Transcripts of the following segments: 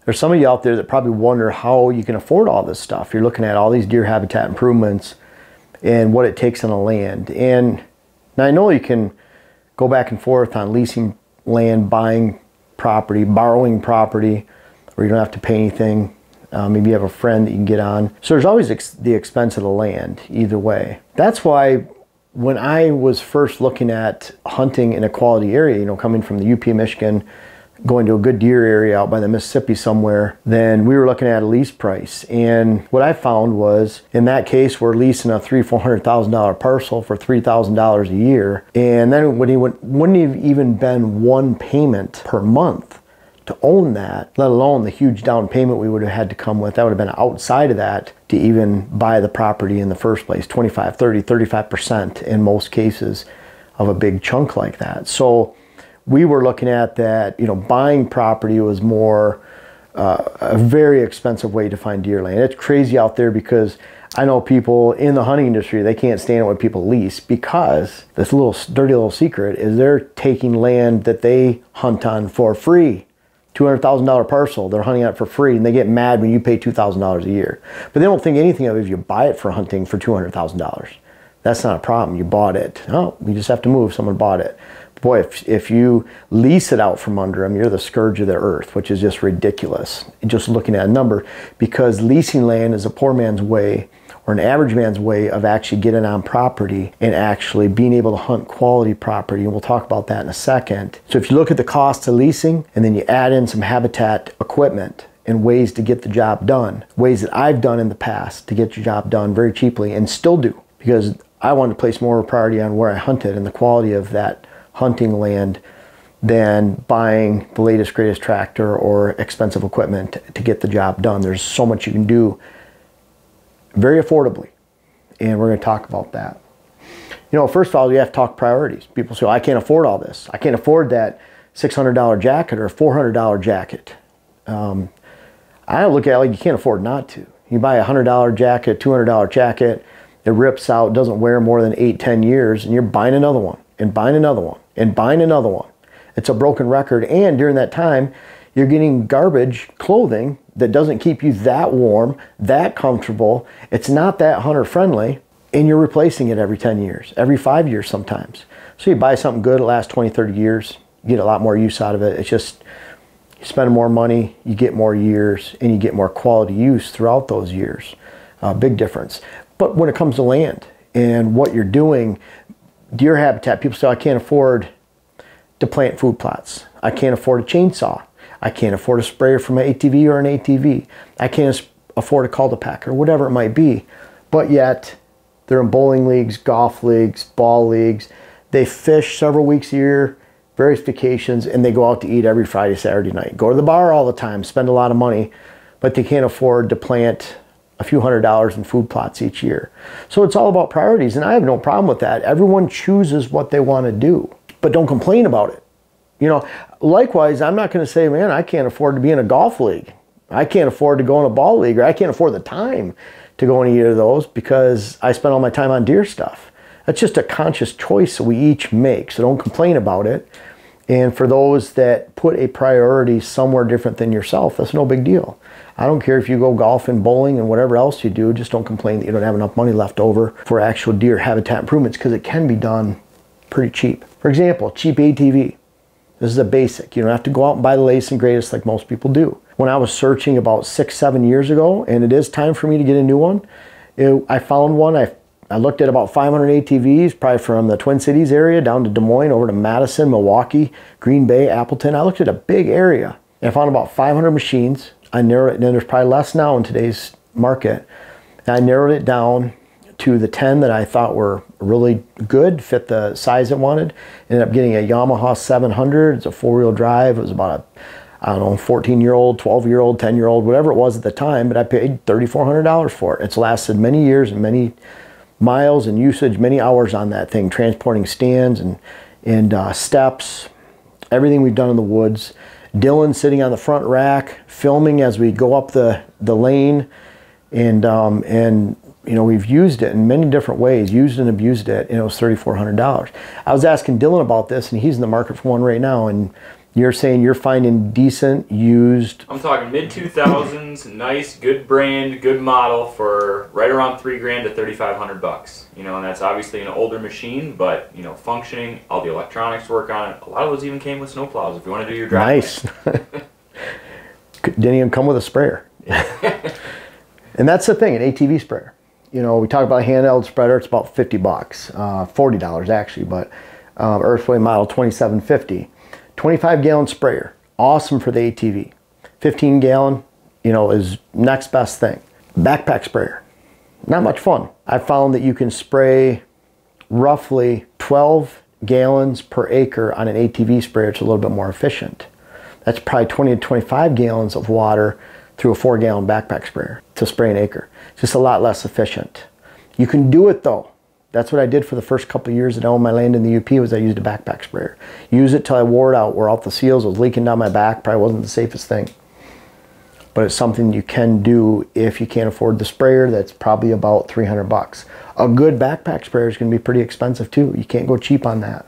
There's some of you out there that probably wonder how you can afford all this stuff. You're looking at all these deer habitat improvements and what it takes on the land. And now I know you can go back and forth on leasing land, buying property, borrowing property, where you don't have to pay anything. Maybe you have a friend that you can get on. So there's always the expense of the land, either way. That's why when I was first looking at hunting in a quality area, you know, coming from the UP of Michigan, going to a good deer area out by the Mississippi somewhere, then we were looking at a lease price. And what I found was, in that case, we're leasing a $300,000-$400,000 parcel for $3,000 a year. And then wouldn't have even been one payment per month to own that, let alone the huge down payment we would have had to come with. That would have been outside of that to even buy the property in the first place, 25, 30, 35% in most cases of a big chunk like that. So we were looking at that, you know, buying property was more a very expensive way to find deer land. It's crazy out there because I know people in the hunting industry, they can't stand it when people lease, because this little dirty little secret is they're taking land that they hunt on for free. $200,000 parcel, they're hunting on it for free, and they get mad when you pay $2,000 a year. But they don't think anything of it if you buy it for hunting for $200,000. That's not a problem. You bought it. Oh, we just have to move. Someone bought it. Boy, if you lease it out from under them, you're the scourge of the earth, which is just ridiculous. Just looking at a number, because leasing land is a poor man's way, or an average man's way, of actually getting on property and actually being able to hunt quality property. And we'll talk about that in a second. So if you look at the cost of leasing, and then you add in some habitat equipment and ways to get the job done, ways that I've done in the past to get your job done very cheaply, and still do, because I wanted to place more priority on where I hunted and the quality of that hunting land than buying the latest, greatest tractor or expensive equipment to get the job done. There's so much you can do very affordably, and we're going to talk about that. You know, first of all, you have to talk priorities. People say, well, I can't afford all this. I can't afford that $600 jacket or $400 jacket. I look at it like you can't afford not to. You buy a $100 jacket, $200 jacket, it rips out, doesn't wear more than 8-10 years, and you're buying another one, and buying another one, and buying another one. It's a broken record, and during that time, you're getting garbage clothing that doesn't keep you that warm, that comfortable. It's not that hunter friendly, and you're replacing it every 10 years, every 5 years sometimes. So you buy something good, it lasts 20, 30 years, you get a lot more use out of it. It's just, you spend more money, you get more years, and you get more quality use throughout those years. Big difference. But when it comes to land and what you're doing, deer habitat, people say, I can't afford to plant food plots. I can't afford a chainsaw. I can't afford a sprayer from an ATV or an ATV. I can't afford a cul-de-sac or whatever it might be. But yet, they're in bowling leagues, golf leagues, ball leagues. They fish several weeks a year, various vacations, and they go out to eat every Friday, Saturday night. Go to the bar all the time, spend a lot of money, but they can't afford to plant a few $100s in food plots each year. So it's all about priorities, and I have no problem with that. Everyone chooses what they want to do, but don't complain about it. You know, likewise, I'm not going to say, man, I can't afford to be in a golf league. I can't afford to go in a ball league, or I can't afford the time to go in either of those because I spend all my time on deer stuff. That's just a conscious choice that we each make, so don't complain about it. And for those that put a priority somewhere different than yourself, that's no big deal. I don't care if you go golfing, bowling, and whatever else you do, just don't complain that you don't have enough money left over for actual deer habitat improvements, because it can be done pretty cheap. For example, cheap ATV. This is a basic. You don't have to go out and buy the latest and greatest like most people do. When I was searching about 6-7 years ago, and it is time for me to get a new one, I found one. I looked at about 500 ATVs, probably from the Twin Cities area down to Des Moines, over to Madison, Milwaukee, Green Bay, Appleton. I looked at a big area, and I found about 500 machines. I narrowed it, and there's probably less now in today's market. And I narrowed it down to the 10 that I thought were really good, fit the size it wanted. Ended up getting a Yamaha 700. It's a 4-wheel drive. It was about a, I don't know, 14-year-old, 12-year-old, 10-year-old, whatever it was at the time, but I paid $3,400 for it. It's lasted many years and many miles and usage, many hours on that thing, transporting stands and steps, everything we've done in the woods. Dylan sitting on the front rack, filming as we go up the lane, and you know, we've used it in many different ways, used and abused it, and it was $3,400. I was asking Dylan about this, and he's in the market for one right now, and You're saying you're finding decent used. I'm talking mid 2000s, nice, good brand, good model for right around $3,000 to $3,500. You know, and that's obviously an older machine, but you know, functioning. All the electronics work on it. A lot of those even came with snowplows if you want to do your driveway. Nice. Didn't even come with a sprayer. And that's the thing, an ATV sprayer. You know, we talk about a handheld spreader. It's about $50, $40 actually, but Earthway model 2750. 25-gallon sprayer, awesome for the ATV. 15-gallon, you know, is next best thing. Backpack sprayer, not much fun. I found that you can spray roughly 12 gallons per acre on an ATV sprayer. It's a little bit more efficient. That's probably 20 to 25 gallons of water through a 4-gallon backpack sprayer to spray an acre. It's just a lot less efficient. You can do it though. That's what I did for the first couple of years that I owned my land in the UP, was I used a backpack sprayer. Use it till I wore it out, wore out the seals, was leaking down my back. Probably wasn't the safest thing. But it's something you can do if you can't afford the sprayer. That's probably about $300. A good backpack sprayer is going to be pretty expensive too. You can't go cheap on that.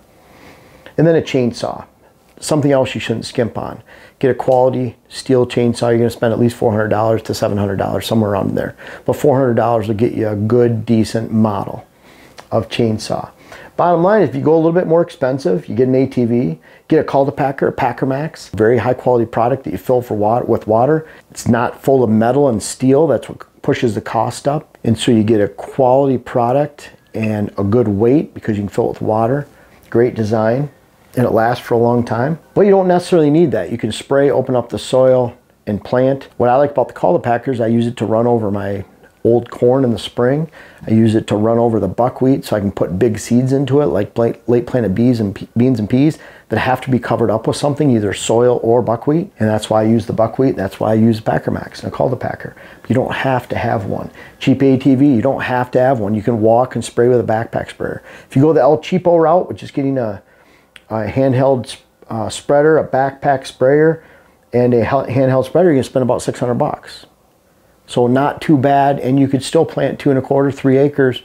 And then a chainsaw. Something else you shouldn't skimp on. Get a quality steel chainsaw. You're going to spend at least $400 to $700, somewhere around there. But $400 will get you a good, decent model of chainsaw. Bottom line, if you go a little bit more expensive, you get an ATV, get a Cultipacker, a Packer Max, very high quality product that you fill with water. It's not full of metal and steel. That's what pushes the cost up. And so you get a quality product and a good weight because you can fill it with water. Great design, and it lasts for a long time. But you don't necessarily need that. You can spray, open up the soil, and plant. What I like about the Cultipacker is I use it to run over my old corn in the spring. I use it to run over the buckwheat so I can put big seeds into it, like late planted beans and peas that have to be covered up with something, either soil or buckwheat. And that's why I use the buckwheat. That's why I use Packer Max and I call the Packer. You don't have to have one. Cheap ATV, you don't have to have one. You can walk and spray with a backpack sprayer. If you go the El Cheapo route, which is getting a handheld spreader, a backpack sprayer, and a handheld spreader, you're gonna spend about $600. So not too bad, and you could still plant 2 1/4, 3 acres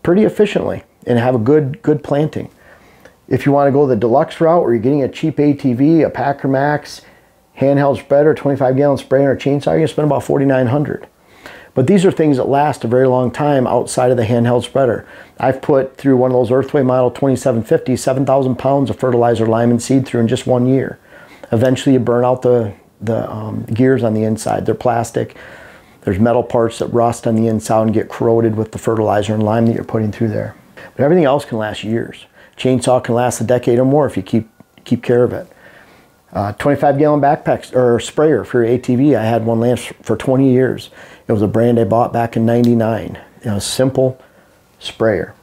pretty efficiently and have a good planting. If you want to go the deluxe route where you're getting a cheap ATV, a Packer Max, handheld spreader, 25-gallon sprayer, or chainsaw, you're going to spend about $4,900. But these are things that last a very long time outside of the handheld spreader. I've put through one of those Earthway model 2750, 7,000 pounds of fertilizer, lime, and seed through in just 1 year. Eventually you burn out the gears on the inside. They're plastic. There's metal parts that rust on the inside and get corroded with the fertilizer and lime that you're putting through there. But everything else can last years. Chainsaw can last a decade or more if you keep care of it. 25-gallon backpack or sprayer for your ATV. I had one last for 20 years. It was a brand I bought back in '99. You know, simple sprayer.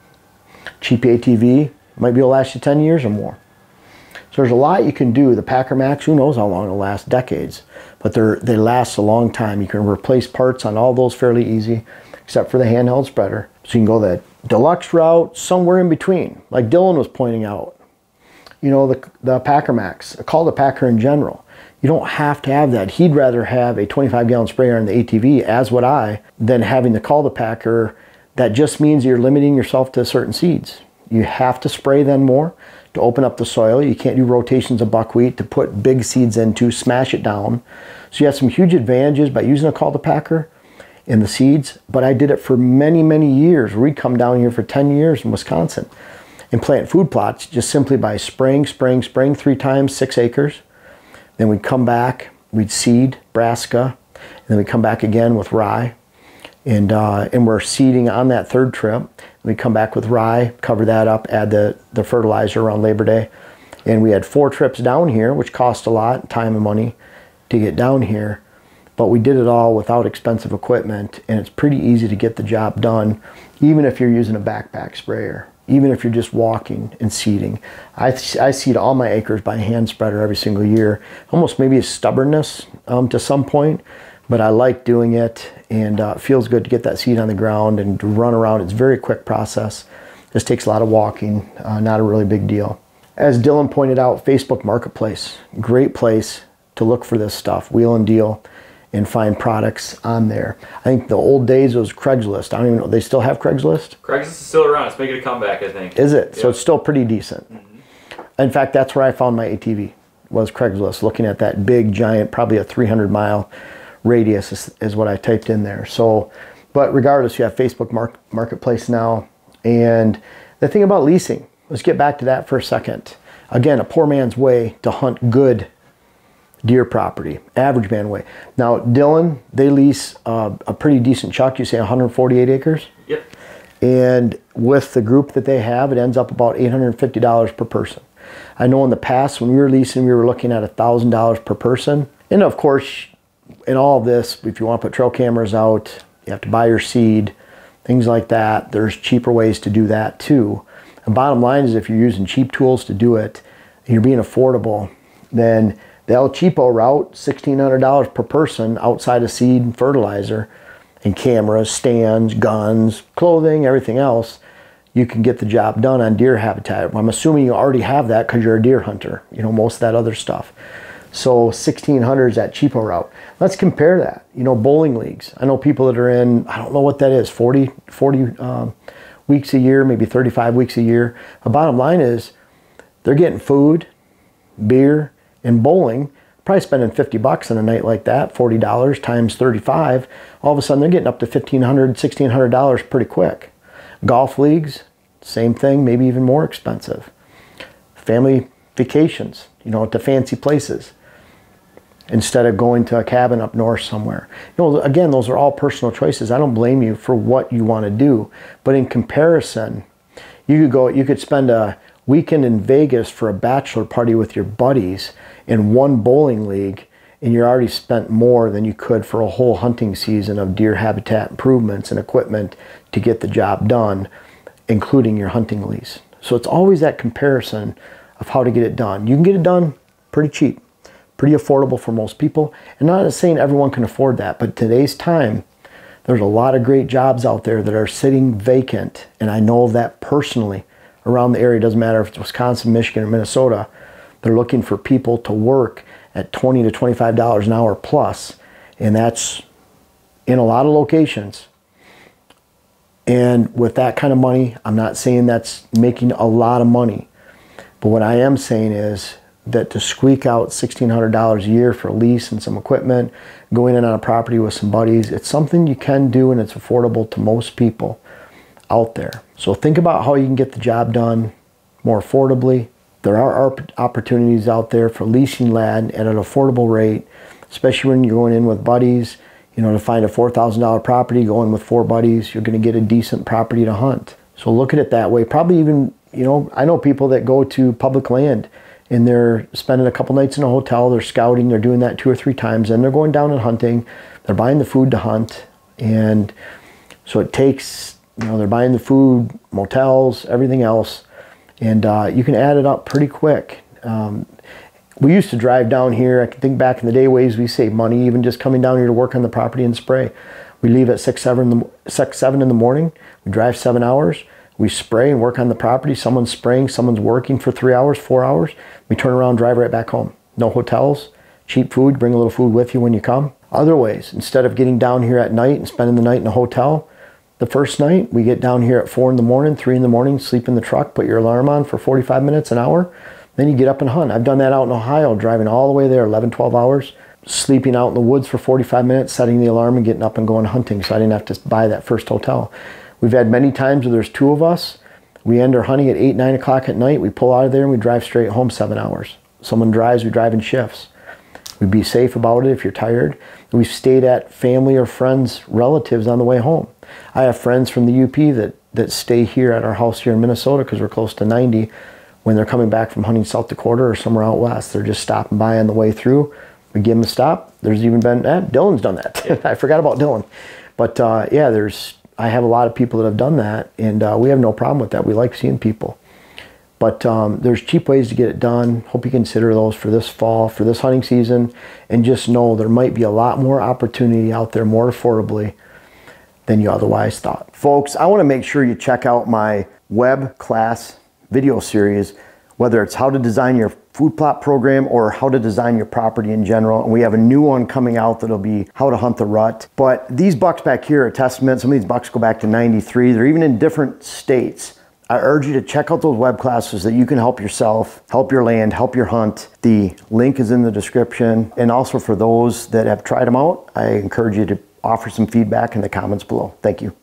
Cheap ATV might be able to last you 10 years or more. So there's a lot you can do. The Packer Max, who knows how long it'll last, decades. But they last a long time. You can replace parts on all those fairly easy, except for the handheld spreader. So you can go the deluxe route, somewhere in between. Like Dylan was pointing out, you know, the Packer Max, call the Packer in general. You don't have to have that. He'd rather have a 25-gallon sprayer on the ATV, as would I, than having the Cultipacker. That just means you're limiting yourself to certain seeds. You have to spray then more to open up the soil. You can't do rotations of buckwheat to put big seeds into, smash it down. So you have some huge advantages by using a Cultipacker in the seeds, but I did it for many, many years. We'd come down here for 10 years in Wisconsin and plant food plots just simply by spraying 3 times, 6 acres. Then we'd come back, we'd seed brassica, and then we'd come back again with rye. And we're seeding on that 3rd trip. We'd come back with rye, cover that up, add the fertilizer around Labor Day. And we had 4 trips down here, which cost a lot, time and money to get down here. But we did it all without expensive equipment, and it's pretty easy to get the job done, even if you're using a backpack sprayer, even if you're just walking and seeding. I seed all my acres by hand spreader every single year. Almost maybe a stubbornness to some point, but I like doing it, and it feels good to get that seed on the ground and to run around. It's a very quick process. This takes a lot of walking, not a really big deal. As Dylan pointed out, Facebook Marketplace, great place to look for this stuff, wheel and deal, and find products on there. I think the old days was Craigslist. I don't even know, they still have Craigslist? Craigslist is still around. It's making a comeback, I think. Is it? Yep. So it's still pretty decent. In fact, that's where I found my ATV. was Craigslist, looking at that big giant, probably a 300-mile radius is what I typed in there. So, but regardless, you have Facebook Marketplace now. And the thing about leasing, let's get back to that for a second. Again, a poor man's way to hunt good deer property, average man way. Now, Dylan, they lease a pretty decent chunk. You say 148 acres? Yep. And with the group that they have, it ends up about $850 per person. I know in the past when we were leasing, we were looking at $1,000 per person. And of course, in all of this, if you want to put trail cameras out, you have to buy your seed, things like that. There's cheaper ways to do that too. The bottom line is if you're using cheap tools to do it, and you're being affordable, then the El Cheapo route, $1,600 per person outside of seed and fertilizer and cameras, stands, guns, clothing, everything else, you can get the job done on deer habitat. I'm assuming you already have that because you're a deer hunter, you know, most of that other stuff. So 1,600 is that cheapo route. Let's compare that. You know, bowling leagues. I know people that are in, I don't know what that is, 40 weeks a year, maybe 35 weeks a year. The bottom line is they're getting food, beer, and bowling, probably spending $50 on a night like that, $40 times 35. All of a sudden they're getting up to $1,500, $1,600 pretty quick. Golf leagues, same thing, maybe even more expensive. Family vacations, you know, to fancy places instead of going to a cabin up north somewhere. You know, again, those are all personal choices. I don't blame you for what you want to do, but in comparison, you could spend a weekend in Vegas for a bachelor party with your buddies in one bowling league, and you're already spent more than you could for a whole hunting season of deer habitat improvements and equipment to get the job done, including your hunting lease. So it's always that comparison of how to get it done. You can get it done pretty cheap, pretty affordable for most people. And not saying everyone can afford that, but today's time, there's a lot of great jobs out there that are sitting vacant. And I know of that personally around the area. It doesn't matter if it's Wisconsin, Michigan, or Minnesota. They're looking for people to work at $20 to $25 an hour plus. And that's in a lot of locations. And with that kind of money, I'm not saying that's making a lot of money. But what I am saying is that to squeak out $1,600 a year for a lease and some equipment, going in on a property with some buddies, it's something you can do and it's affordable to most people out there. So think about how you can get the job done more affordably. There are opportunities out there for leasing land at an affordable rate, especially when you're going in with buddies. You know, to find a $4,000 property, going with 4 buddies, you're going to get a decent property to hunt. So look at it that way. Probably even, you know, I know people that go to public land and they're spending a couple nights in a hotel, they're scouting, they're doing that 2 or 3 times, and they're going down and hunting, they're buying the food to hunt, and so it takes, you know, they're buying the food, motels, everything else, and you can add it up pretty quick. We used to drive down here, I can think back in the day ways we save money, even just coming down here to work on the property and spray. We leave at 6, 7 in the morning, we drive 7 hours, we spray and work on the property. Someone's spraying, someone's working for 3 hours, 4 hours. We turn around, drive right back home. No hotels, cheap food, bring a little food with you when you come. Other ways, instead of getting down here at night and spending the night in a hotel, the first night we get down here at 4 in the morning, 3 in the morning, sleep in the truck, put your alarm on for 45 minutes, an hour, then you get up and hunt. I've done that out in Ohio, driving all the way there, 11, 12 hours, sleeping out in the woods for 45 minutes, setting the alarm and getting up and going hunting, so I didn't have to buy that first hotel. We've had many times where there's 2 of us. We end our hunting at 8, 9 o'clock at night. We pull out of there and we drive straight home 7 hours. Someone drives, we drive in shifts. We be safe about it if you're tired. We've stayed at family or friends, relatives on the way home. I have friends from the UP that stay here at our house here in Minnesota because we're close to 90. When they're coming back from hunting South Dakota or somewhere out west, they're just stopping by on the way through. We give them a stop. There's even been, Dylan's done that. I forgot about Dylan. But yeah, I have a lot of people that have done that, and we have no problem with that. We like seeing people. But there's cheap ways to get it done. Hope you consider those for this fall, for this hunting season, and just know there might be a lot more opportunity out there more affordably than you otherwise thought. Folks, I want to make sure you check out my web class video series, whether it's how to design your food plot program or how to design your property in general. And we have a new one coming out that'll be how to hunt the rut. But these bucks back here are a testament. Some of these bucks go back to 93. They're even in different states I urge you to check out those web classes that you can help yourself, help your land, help your hunt. The link is in the description. And also for those that have tried them out, I encourage you to offer some feedback in the comments below. Thank you.